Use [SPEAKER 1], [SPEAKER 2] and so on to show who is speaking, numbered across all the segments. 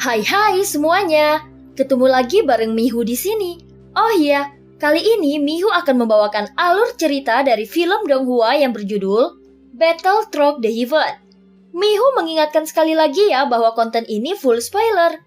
[SPEAKER 1] Hai semuanya, ketemu lagi bareng Mihu di sini. Oh iya, kali ini Mihu akan membawakan alur cerita dari film Donghua yang berjudul Battle Through the Heaven. Mihu mengingatkan sekali lagi ya bahwa konten ini full spoiler.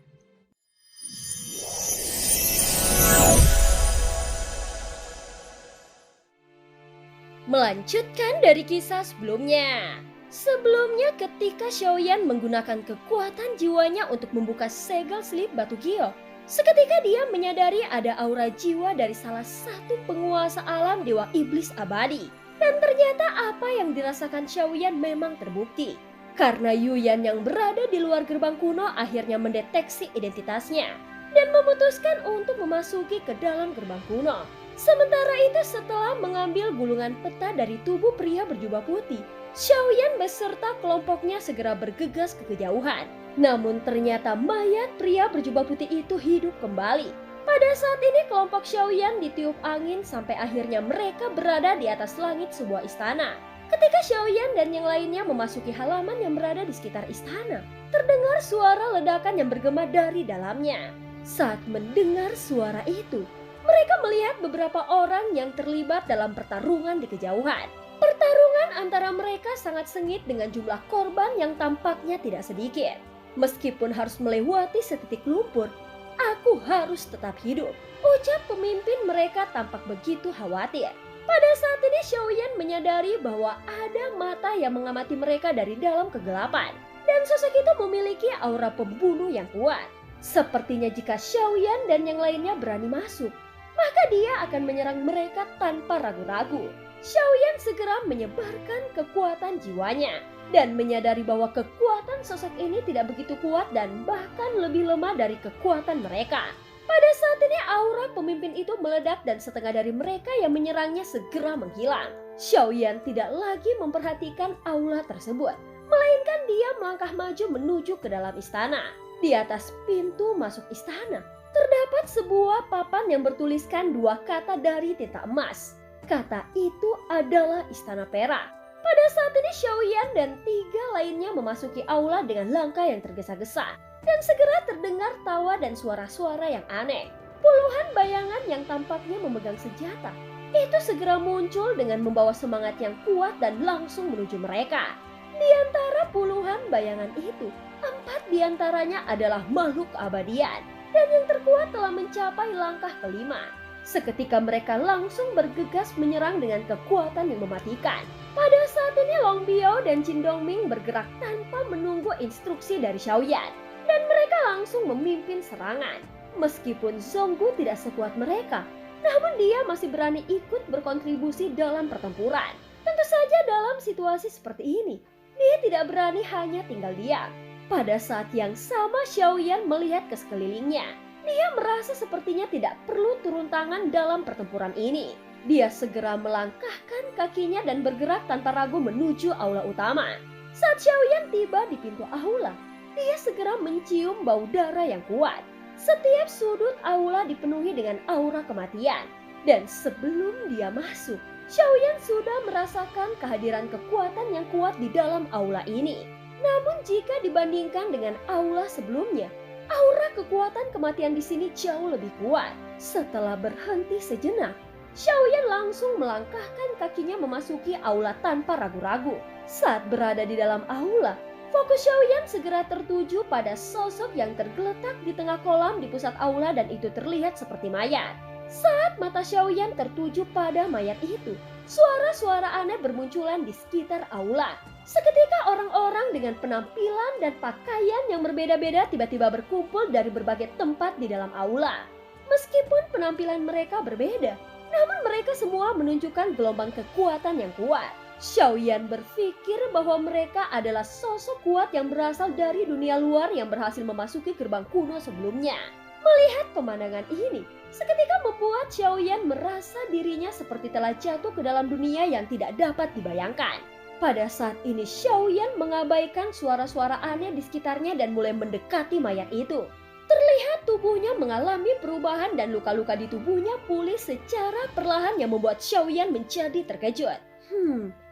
[SPEAKER 1] Melanjutkan dari kisah sebelumnya. Sebelumnya ketika Xiaoyan menggunakan kekuatan jiwanya untuk membuka segel selip batu giok, seketika dia menyadari ada aura jiwa dari salah satu penguasa alam dewa iblis abadi. Dan ternyata apa yang dirasakan Xiaoyan memang terbukti. Karena Yuyan yang berada di luar gerbang kuno akhirnya mendeteksi identitasnya dan memutuskan untuk memasuki ke dalam gerbang kuno. Sementara itu setelah mengambil gulungan peta dari tubuh pria berjubah putih, Xiaoyan beserta kelompoknya segera bergegas ke kejauhan. Namun ternyata mayat pria berjubah putih itu hidup kembali. Pada saat ini kelompok Xiaoyan ditiup angin sampai akhirnya mereka berada di atas langit sebuah istana. Ketika Xiaoyan dan yang lainnya memasuki halaman yang berada di sekitar istana, terdengar suara ledakan yang bergema dari dalamnya. Saat mendengar suara itu, mereka melihat beberapa orang yang terlibat dalam pertarungan di kejauhan. Pertarungan antara mereka sangat sengit dengan jumlah korban yang tampaknya tidak sedikit. Meskipun harus melewati setitik lumpur, aku harus tetap hidup, ucap pemimpin mereka tampak begitu khawatir. Pada saat ini Xiaoyan menyadari bahwa ada mata yang mengamati mereka dari dalam kegelapan. Dan sosok itu memiliki aura pembunuh yang kuat. Sepertinya jika Xiaoyan dan yang lainnya berani masuk, maka dia akan menyerang mereka tanpa ragu-ragu. Xiaoyan segera menyebarkan kekuatan jiwanya dan menyadari bahwa kekuatan sosok ini tidak begitu kuat dan bahkan lebih lemah dari kekuatan mereka. Pada saat ini aura pemimpin itu meledak dan setengah dari mereka yang menyerangnya segera menghilang. Xiaoyan tidak lagi memperhatikan aula tersebut, melainkan dia melangkah maju menuju ke dalam istana. Di atas pintu masuk istana, terdapat sebuah papan yang bertuliskan dua kata dari tinta emas. Kata itu adalah Istana Perak. Pada saat ini Xiaoyan dan tiga lainnya memasuki aula dengan langkah yang tergesa-gesa. Dan segera terdengar tawa dan suara-suara yang aneh. Puluhan bayangan yang tampaknya memegang senjata itu segera muncul dengan membawa semangat yang kuat dan langsung menuju mereka. Di antara puluhan bayangan itu, 4 diantaranya adalah makhluk keabadian. Dan yang terkuat telah mencapai langkah kelima. Seketika mereka langsung bergegas menyerang dengan kekuatan yang mematikan. Pada saat ini Long Biao dan Jin Dongming bergerak tanpa menunggu instruksi dari Xiaoyan. Dan mereka langsung memimpin serangan. Meskipun Zhonggu tidak sekuat mereka, namun dia masih berani ikut berkontribusi dalam pertempuran. Tentu saja dalam situasi seperti ini, dia tidak berani hanya tinggal diam. Pada saat yang sama Xiaoyan melihat ke sekelilingnya. Dia merasa sepertinya tidak perlu turun tangan dalam pertempuran ini. Dia segera melangkahkan kakinya dan bergerak tanpa ragu menuju aula utama. Saat Xiaoyan tiba di pintu aula, dia segera mencium bau darah yang kuat. Setiap sudut aula dipenuhi dengan aura kematian. Dan sebelum dia masuk, Xiaoyan sudah merasakan kehadiran kekuatan yang kuat di dalam aula ini. Namun jika dibandingkan dengan aula sebelumnya, aura kekuatan kematian di sini jauh lebih kuat. Setelah berhenti sejenak, Xiaoyan langsung melangkahkan kakinya memasuki aula tanpa ragu-ragu. Saat berada di dalam aula, fokus Xiaoyan segera tertuju pada sosok yang tergeletak di tengah kolam di pusat aula dan itu terlihat seperti mayat. Saat mata Xiaoyan tertuju pada mayat itu, suara-suara aneh bermunculan di sekitar aula. Seketika orang-orang dengan penampilan dan pakaian yang berbeda-beda tiba-tiba berkumpul dari berbagai tempat di dalam aula. Meskipun penampilan mereka berbeda, namun mereka semua menunjukkan gelombang kekuatan yang kuat. Xiaoyan berpikir bahwa mereka adalah sosok kuat yang berasal dari dunia luar yang berhasil memasuki gerbang kuno sebelumnya. Melihat pemandangan ini, seketika membuat Xiaoyan merasa dirinya seperti telah jatuh ke dalam dunia yang tidak dapat dibayangkan. Pada saat ini Xiaoyan mengabaikan suara-suara aneh di sekitarnya dan mulai mendekati mayat itu. Terlihat tubuhnya mengalami perubahan dan luka-luka di tubuhnya pulih secara perlahan yang membuat Xiaoyan menjadi terkejut.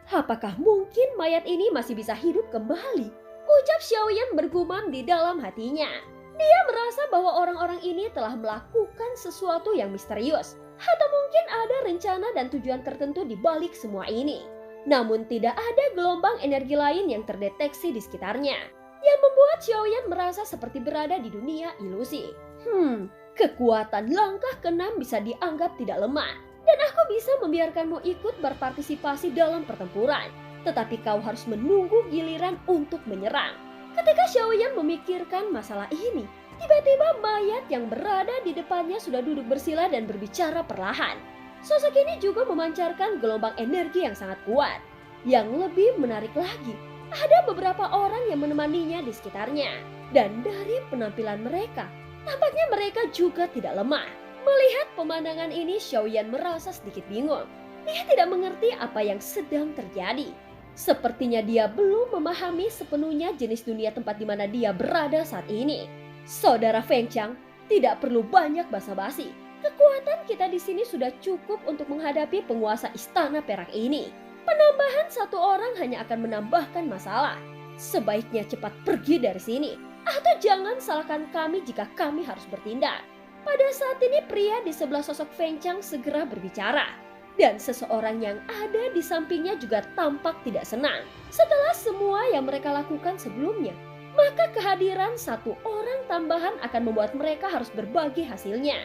[SPEAKER 1] Apakah mungkin mayat ini masih bisa hidup kembali? Ucap Xiaoyan bergumam di dalam hatinya. Dia merasa bahwa orang-orang ini telah melakukan sesuatu yang misterius, atau mungkin ada rencana dan tujuan tertentu di balik semua ini. Namun tidak ada gelombang energi lain yang terdeteksi di sekitarnya, yang membuat Xiaoyan merasa seperti berada di dunia ilusi. Kekuatan langkah keenam bisa dianggap tidak lemah, dan aku bisa membiarkanmu ikut berpartisipasi dalam pertempuran. Tetapi kau harus menunggu giliran untuk menyerang. Ketika Xiaoyan memikirkan masalah ini, tiba-tiba mayat yang berada di depannya sudah duduk bersila dan berbicara perlahan. Sosok ini juga memancarkan gelombang energi yang sangat kuat. Yang lebih menarik lagi, ada beberapa orang yang menemaninya di sekitarnya. Dan dari penampilan mereka, tampaknya mereka juga tidak lemah. Melihat pemandangan ini, Xiaoyan merasa sedikit bingung. Dia tidak mengerti apa yang sedang terjadi. Sepertinya dia belum memahami sepenuhnya jenis dunia tempat di mana dia berada saat ini. Saudara Feng Qiang, tidak perlu banyak basa-basi. Kekuatan kita di sini sudah cukup untuk menghadapi penguasa istana perak ini. Penambahan satu orang hanya akan menambahkan masalah. Sebaiknya cepat pergi dari sini, atau jangan salahkan kami jika kami harus bertindak. Pada saat ini pria di sebelah sosok Feng Qiang segera berbicara. Dan seseorang yang ada di sampingnya juga tampak tidak senang. Setelah semua yang mereka lakukan sebelumnya, maka kehadiran satu orang tambahan akan membuat mereka harus berbagi hasilnya.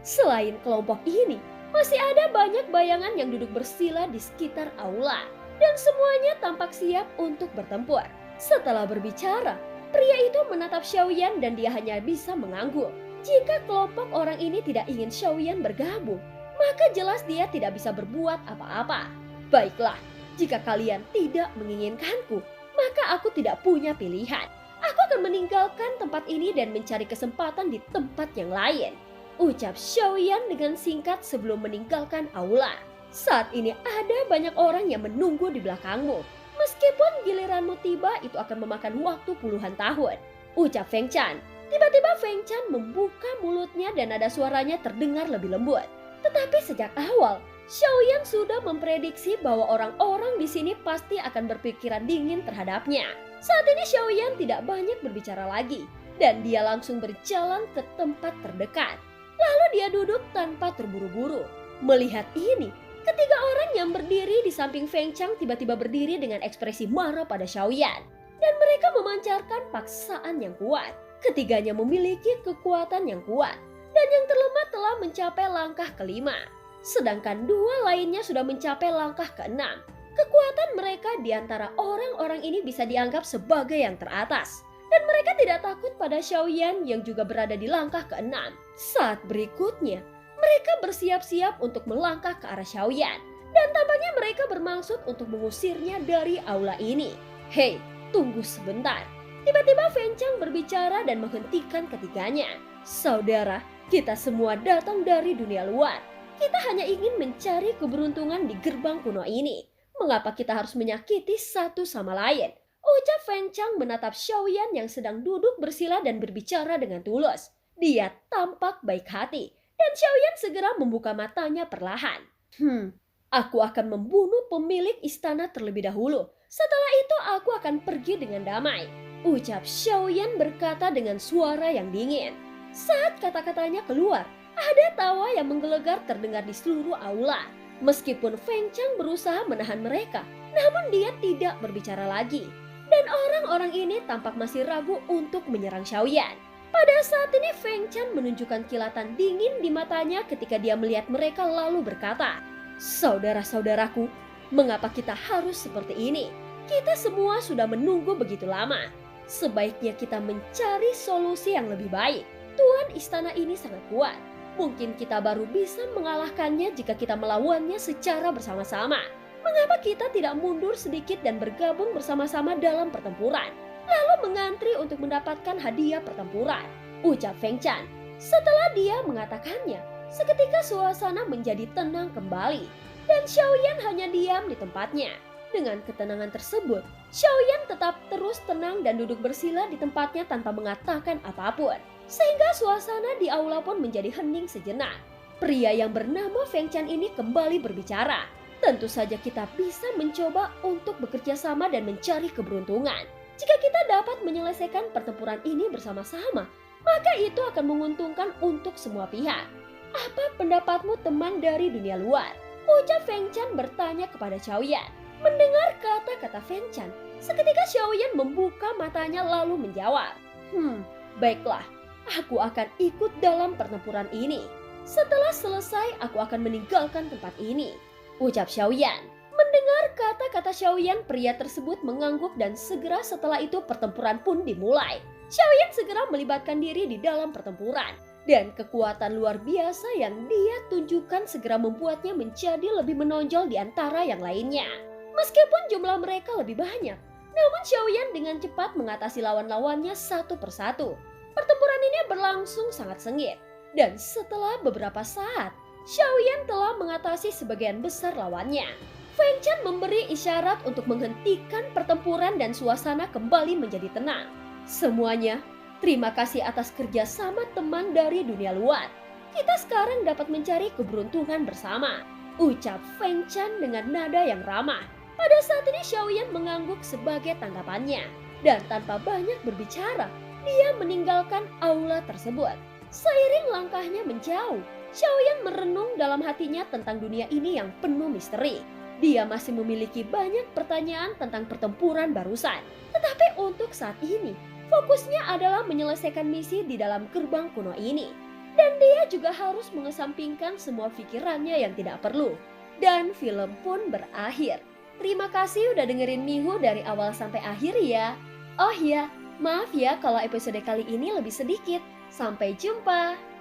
[SPEAKER 1] Selain kelompok ini, masih ada banyak bayangan yang duduk bersila di sekitar aula. Dan semuanya tampak siap untuk bertempur. Setelah berbicara, pria itu menatap Xiaoyan dan dia hanya bisa mengangguk. Jika kelompok orang ini tidak ingin Xiaoyan bergabung, maka jelas dia tidak bisa berbuat apa-apa. Baiklah, jika kalian tidak menginginkanku, maka aku tidak punya pilihan. Aku akan meninggalkan tempat ini dan mencari kesempatan di tempat yang lain. Ucap Xiaoyan dengan singkat sebelum meninggalkan aula. Saat ini ada banyak orang yang menunggu di belakangmu. Meskipun giliranmu tiba, itu akan memakan waktu puluhan tahun. Ucap Feng Qiang. Tiba-tiba Feng Qiang membuka mulutnya dan nada suaranya terdengar lebih lembut. Tetapi sejak awal, Xiaoyan sudah memprediksi bahwa orang-orang di sini pasti akan berpikiran dingin terhadapnya. Saat ini Xiaoyan tidak banyak berbicara lagi, dan dia langsung berjalan ke tempat terdekat. Lalu dia duduk tanpa terburu-buru. Melihat ini, ketiga orang yang berdiri di samping Feng Qiang tiba-tiba berdiri dengan ekspresi marah pada Xiaoyan. Dan mereka memancarkan paksaan yang kuat. Ketiganya memiliki kekuatan yang kuat. Dan yang terlemah telah mencapai langkah kelima. Sedangkan dua lainnya sudah mencapai langkah keenam. Kekuatan mereka di antara orang-orang ini bisa dianggap sebagai yang teratas. Dan mereka tidak takut pada Xiaoyan yang juga berada di langkah keenam. Saat berikutnya, mereka bersiap-siap untuk melangkah ke arah Xiaoyan. Dan tampaknya mereka bermaksud untuk mengusirnya dari aula ini. Hei, tunggu sebentar. Tiba-tiba Feng Qiang berbicara dan menghentikan ketiganya. Saudara, kita semua datang dari dunia luar. Kita hanya ingin mencari keberuntungan di gerbang kuno ini. Mengapa kita harus menyakiti satu sama lain? Ucap Feng Qiang menatap Xiaoyan yang sedang duduk bersila dan berbicara dengan tulus. Dia tampak baik hati. Dan Xiaoyan segera membuka matanya perlahan. Aku akan membunuh pemilik istana terlebih dahulu. Setelah itu aku akan pergi dengan damai. Ucap Xiaoyan berkata dengan suara yang dingin. Saat kata-katanya keluar, ada tawa yang menggelegar terdengar di seluruh aula. Meskipun Feng Qiang berusaha menahan mereka, namun dia tidak berbicara lagi. Dan orang-orang ini tampak masih ragu untuk menyerang Xiaoyan. Pada saat ini Feng Qiang menunjukkan kilatan dingin di matanya ketika dia melihat mereka lalu berkata, Saudara-saudaraku, mengapa kita harus seperti ini? Kita semua sudah menunggu begitu lama. Sebaiknya kita mencari solusi yang lebih baik. Tuan istana ini sangat kuat. Mungkin kita baru bisa mengalahkannya jika kita melawannya secara bersama-sama. Mengapa kita tidak mundur sedikit dan bergabung bersama-sama dalam pertempuran? Lalu mengantri untuk mendapatkan hadiah pertempuran. Ucap Feng Qiang. Setelah dia mengatakannya, seketika suasana menjadi tenang kembali. Dan Xiaoyan hanya diam di tempatnya. Dengan ketenangan tersebut, Xiaoyan tetap terus tenang dan duduk bersila di tempatnya tanpa mengatakan apapun. Sehingga suasana di aula pun menjadi hening sejenak. Pria yang bernama Feng Qiang ini kembali berbicara. Tentu saja kita bisa mencoba untuk bekerja sama dan mencari keberuntungan. Jika kita dapat menyelesaikan pertempuran ini bersama-sama, Apakah itu akan menguntungkan untuk semua pihak? Apa pendapatmu teman dari dunia luar? Ucap Feng Chan bertanya kepada Xiaoyan. Mendengar kata-kata Feng Chan, seketika Xiaoyan membuka matanya lalu menjawab. Baiklah, aku akan ikut dalam pertempuran ini. Setelah selesai, aku akan meninggalkan tempat ini. Ucap Xiaoyan. Mendengar kata-kata Xiaoyan, pria tersebut mengangguk dan segera setelah itu pertempuran pun dimulai. Xiaoyan segera melibatkan diri di dalam pertempuran. Dan kekuatan luar biasa yang dia tunjukkan segera membuatnya menjadi lebih menonjol di antara yang lainnya. Meskipun jumlah mereka lebih banyak, namun Xiaoyan dengan cepat mengatasi lawan-lawannya satu persatu. Pertempuran ini berlangsung sangat sengit. Dan setelah beberapa saat, Xiaoyan telah mengatasi sebagian besar lawannya. Feng Chan memberi isyarat untuk menghentikan pertempuran dan suasana kembali menjadi tenang. Semuanya, terima kasih atas kerjasama teman dari dunia luar. Kita sekarang dapat mencari keberuntungan bersama. Ucap Feng Chan dengan nada yang ramah. Pada saat ini Xiaoyan mengangguk sebagai tanggapannya. Dan tanpa banyak berbicara, dia meninggalkan aula tersebut. Seiring langkahnya menjauh, Xiaoyan merenung dalam hatinya tentang dunia ini yang penuh misteri. Dia masih memiliki banyak pertanyaan tentang pertempuran barusan. Tetapi untuk saat ini, fokusnya adalah menyelesaikan misi di dalam gerbang kuno ini. Dan dia juga harus mengesampingkan semua pikirannya yang tidak perlu. Dan film pun berakhir. Terima kasih udah dengerin Mihu dari awal sampai akhir ya. Oh iya, maaf ya kalau episode kali ini lebih sedikit. Sampai jumpa.